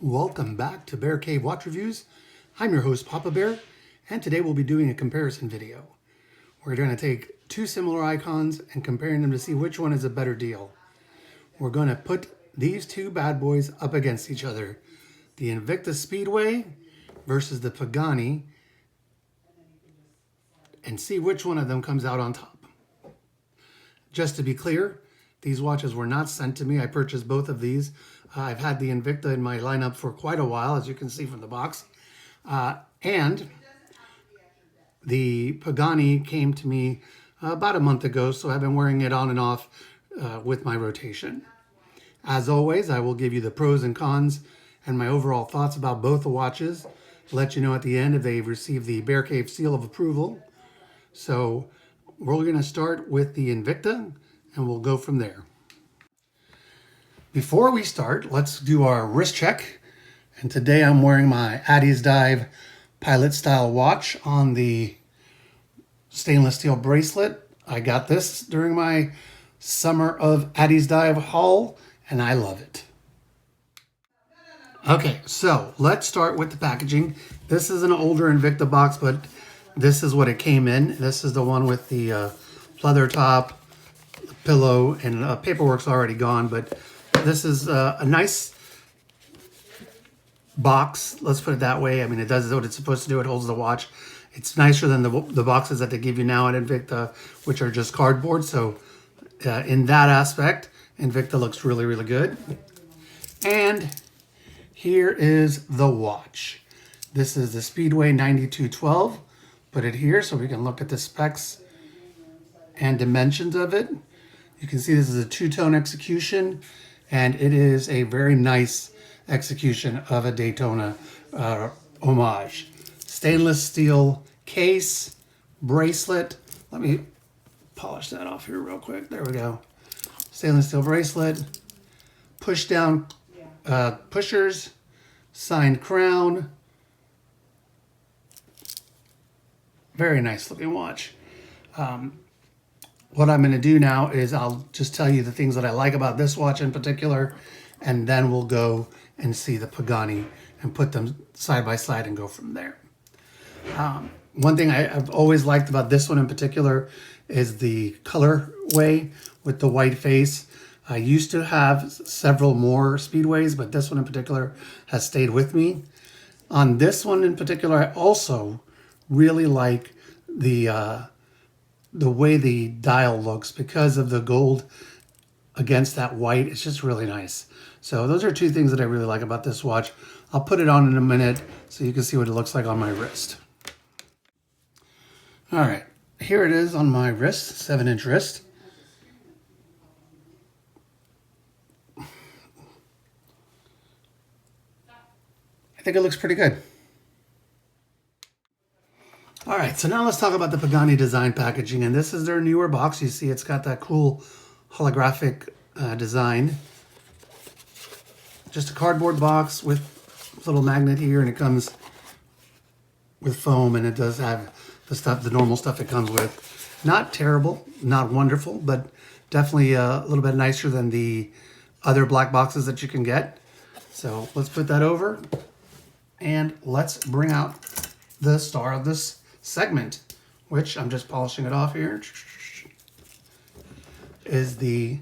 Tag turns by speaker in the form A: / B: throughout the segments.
A: Welcome back to Bear Cave Watch Reviews. I'm your host, Papa Bear, and today we'll be doing a comparison video. We're going to take two similar icons and comparing them to see which one is a better deal. We're going to put these two bad boys up against each other. The Invicta Speedway versus the Pagani, and see which one of them comes out on top. Just to be clear, these watches were not sent to me. I purchased both of these. I've had the Invicta in my lineup for quite a while, as you can see from the box. And the Pagani came to me about a month ago, so I've been wearing it on and off with my rotation. As always, I will give you the pros and cons and my overall thoughts about both the watches. Let you know at the end if they've received the Bear Cave seal of approval. So we're going to start with the Invicta, and we'll go from there. Before we start, let's do our wrist check. And today I'm wearing my Addy's Dive Pilot Style watch on the stainless steel bracelet. I got this during my Summer of Addy's Dive haul, and I love it. Okay, so let's start with the packaging. This is an older Invicta box, but this is what it came in. This is the one with the leather top, the pillow, and paperwork's already gone, but this is a nice box, let's put it that way. I mean, it does what it's supposed to do. It holds the watch. It's nicer than the boxes that they give you now at Invicta, which are just cardboard. So in that aspect, Invicta looks really, really good. And here is the watch. This is the Speedway 9212. Put it here so we can look at the specs and dimensions of it. You can see this is a two-tone execution, and it is a very nice execution of a Daytona Homage. Stainless steel case, bracelet. Let me polish that off here real quick. There we go. Stainless steel bracelet, push down pushers, signed crown. Very nice looking watch. What I'm going to do now is I'll just tell you the things that I like about this watch in particular, and then we'll go and see the Pagani and put them side by side and go from there. One thing I've always liked about this one in particular is the colorway with the white face. I used to have several more Speedways, but this one in particular has stayed with me. On this one in particular, I also really like the way the dial looks because of the gold against that white. It's just really nice. So those are two things that I really like about this watch. I'll put it on in a minute so you can see what it looks like on my wrist. All right, here it is on my wrist, 7-inch wrist. I think it looks pretty good. All right, so now let's talk about the Pagani design packaging, and this is their newer box. You see it's got that cool holographic design. Just a cardboard box with a little magnet here, and it comes with foam, and it does have the normal stuff it comes with. Not terrible, not wonderful, but definitely a little bit nicer than the other black boxes that you can get. So let's put that over, and let's bring out the star of this segment, which I'm just polishing it off here, is the,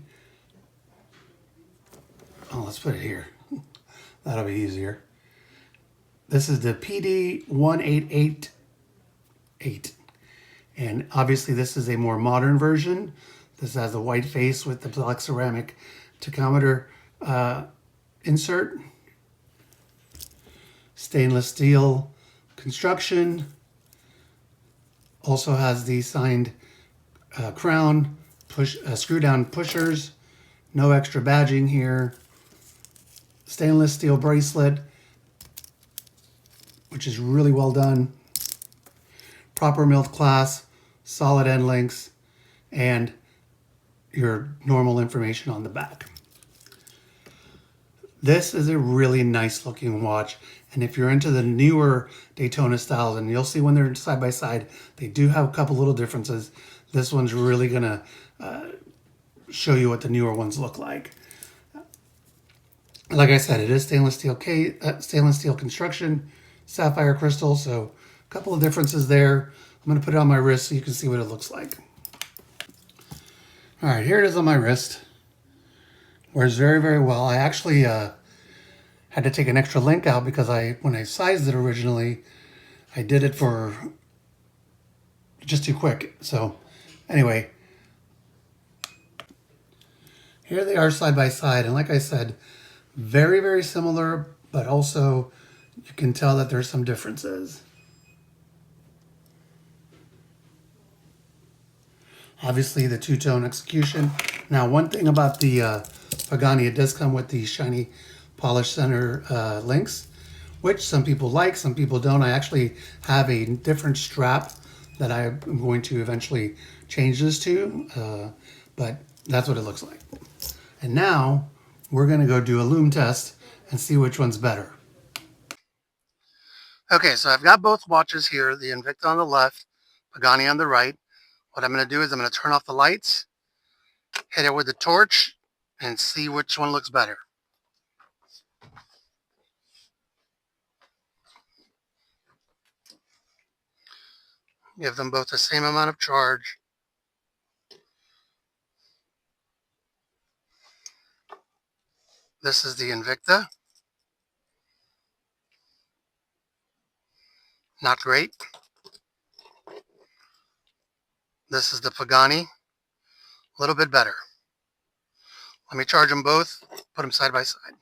A: let's put it here. That'll be easier. This is the PD 1888. And obviously this is a more modern version. This has a white face with the black ceramic tachometer insert. Stainless steel construction. Also has the signed crown, screw down pushers, no extra badging here. Stainless steel bracelet, which is really well done. Proper milled clasp, solid end links, and your normal information on the back. This is a really nice looking watch. And if you're into the newer Daytona styles, and you'll see when they're side by side, they do have a couple little differences. This one's really gonna show you what the newer ones look like. Like I said, it is stainless steel construction, sapphire crystal, so a couple of differences there. I'm going to put it on my wrist so you can see what it looks like. All right, here it is on my wrist. Wears very, very well. I actually had to take an extra link out because when I sized it originally, I did it for just too quick. So anyway, here they are side by side. And like I said, very, very similar, but also you can tell that there's some differences. Obviously the two-tone execution. Now, one thing about the Pagani, it does come with the shiny polished center links, which some people like, some people don't. I actually have a different strap that I'm going to eventually change this to, but that's what it looks like. And now we're gonna go do a lume test and see which one's better. Okay, so I've got both watches here, the Invicta on the left, Pagani on the right. What I'm gonna do is I'm gonna turn off the lights, hit it with the torch, and see which one looks better. Give them both the same amount of charge. This is the Invicta. Not great. This is the Pagani. A little bit better. Let me charge them both, put them side by side.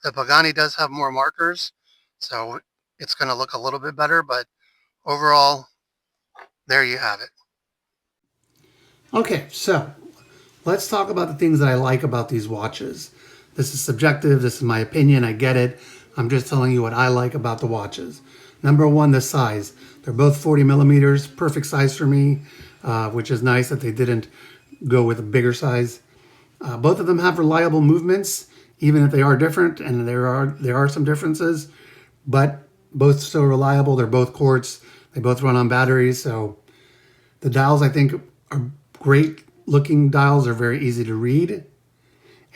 A: The Pagani does have more markers, so it's going to look a little bit better, but overall, there you have it. Okay, so let's talk about the things that I like about these watches. This is subjective, this is my opinion, I get it. I'm just telling you what I like about the watches. Number one, the size. They're both 40 millimeters, perfect size for me, which is nice that they didn't go with a bigger size. Both of them have reliable movements, even if they are different, and there are some differences, but both still reliable. They're both quartz. They both run on batteries, so the dials I think are great looking dials, are very easy to read.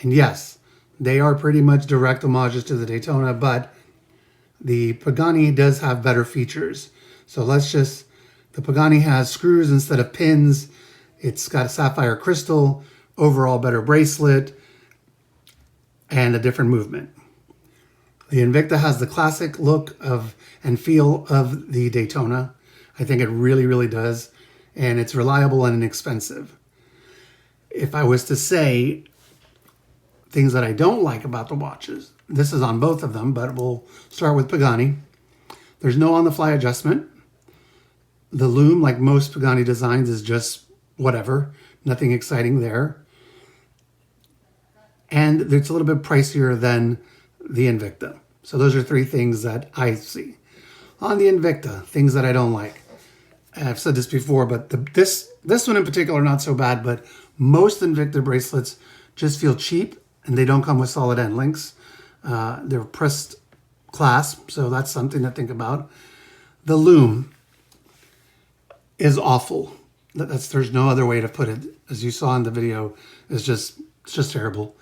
A: And yes, they are pretty much direct homages to the Daytona, but the Pagani does have better features. So the Pagani has screws instead of pins. It's got a sapphire crystal, overall better bracelet, and a different movement. The Invicta has the classic look and feel of the Daytona. I think it really, really does. And it's reliable and inexpensive. If I was to say things that I don't like about the watches, this is on both of them, but we'll start with Pagani. There's no on-the-fly adjustment. The lume, like most Pagani designs, is just whatever. Nothing exciting there. And it's a little bit pricier than the Invicta. So those are three things that I see. On the Invicta, things that I don't like. I've said this before, but this one in particular, not so bad, but most Invicta bracelets just feel cheap and they don't come with solid end links. They're pressed clasp, so that's something to think about. The lume is awful. There's no other way to put it. As you saw in the video, it's just terrible.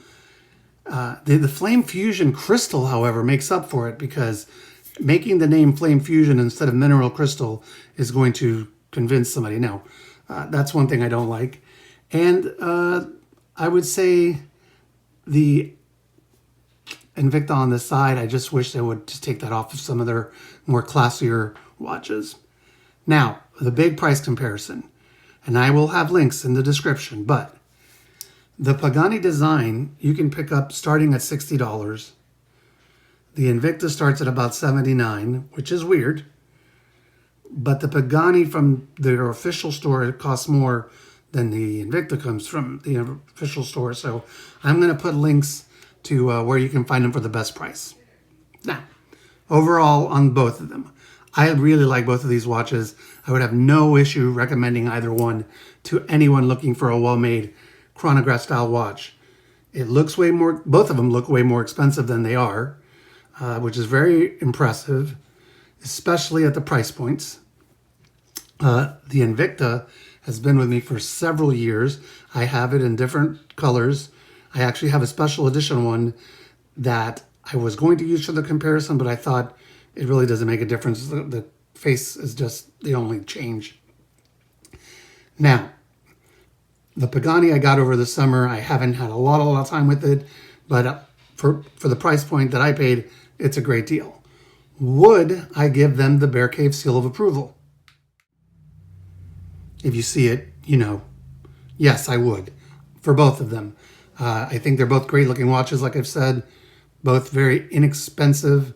A: The Flame Fusion crystal, however, makes up for it because making the name Flame Fusion instead of mineral crystal is going to convince somebody. Now, that's one thing I don't like. And I would say the Invicta on the side, I just wish they would just take that off of some of their more classier watches. Now, the big price comparison, and I will have links in the description, but the Pagani design you can pick up starting at $60. The Invicta starts at about $79, which is weird. But the Pagani from their official store, it costs more than the Invicta comes from the official store. So I'm going to put links to where you can find them for the best price. Now, overall on both of them, I really like both of these watches. I would have no issue recommending either one to anyone looking for a well-made chronograph style watch. It looks both of them look way more expensive than they are. which is very impressive, especially at the price points. The Invicta has been with me for several years. I have it in different colors. I actually have a special edition one that I was going to use for the comparison, but I thought it really doesn't make a difference. The face is just the only change. Now, the Pagani I got over the summer, I haven't had a lot of time with it, but for the price point that I paid, it's a great deal. Would I give them the Bear Cave seal of approval? If you see it, you know, yes, I would, for both of them. I think they're both great looking watches, like I've said, both very inexpensive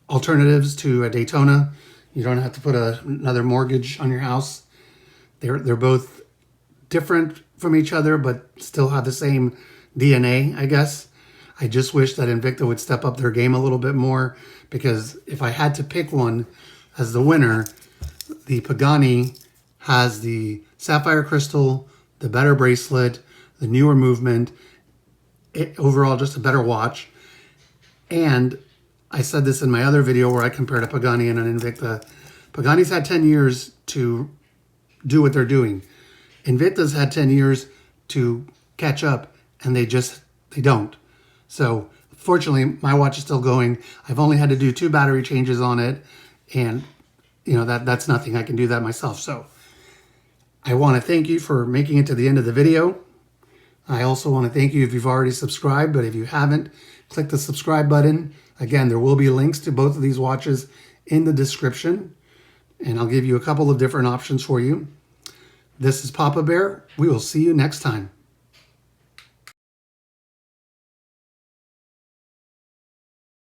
A: alternatives to a Daytona. You don't have to put another mortgage on your house. They're both different from each other, but still have the same DNA, I guess. I just wish that Invicta would step up their game a little bit more, because if I had to pick one as the winner, the Pagani has the sapphire crystal, the better bracelet, the newer movement, overall just a better watch. And I said this in my other video where I compared a Pagani and an Invicta. Pagani's had 10 years to do what they're doing. Invicta's had 10 years to catch up, and they don't. So fortunately, my watch is still going. I've only had to do 2 battery changes on it, and you know, that's nothing. I can do that myself. So I want to thank you for making it to the end of the video. I also want to thank you if you've already subscribed, but if you haven't, click the subscribe button. Again, there will be links to both of these watches in the description, and I'll give you a couple of different options for you. This is Papa Bear. We will see you next time.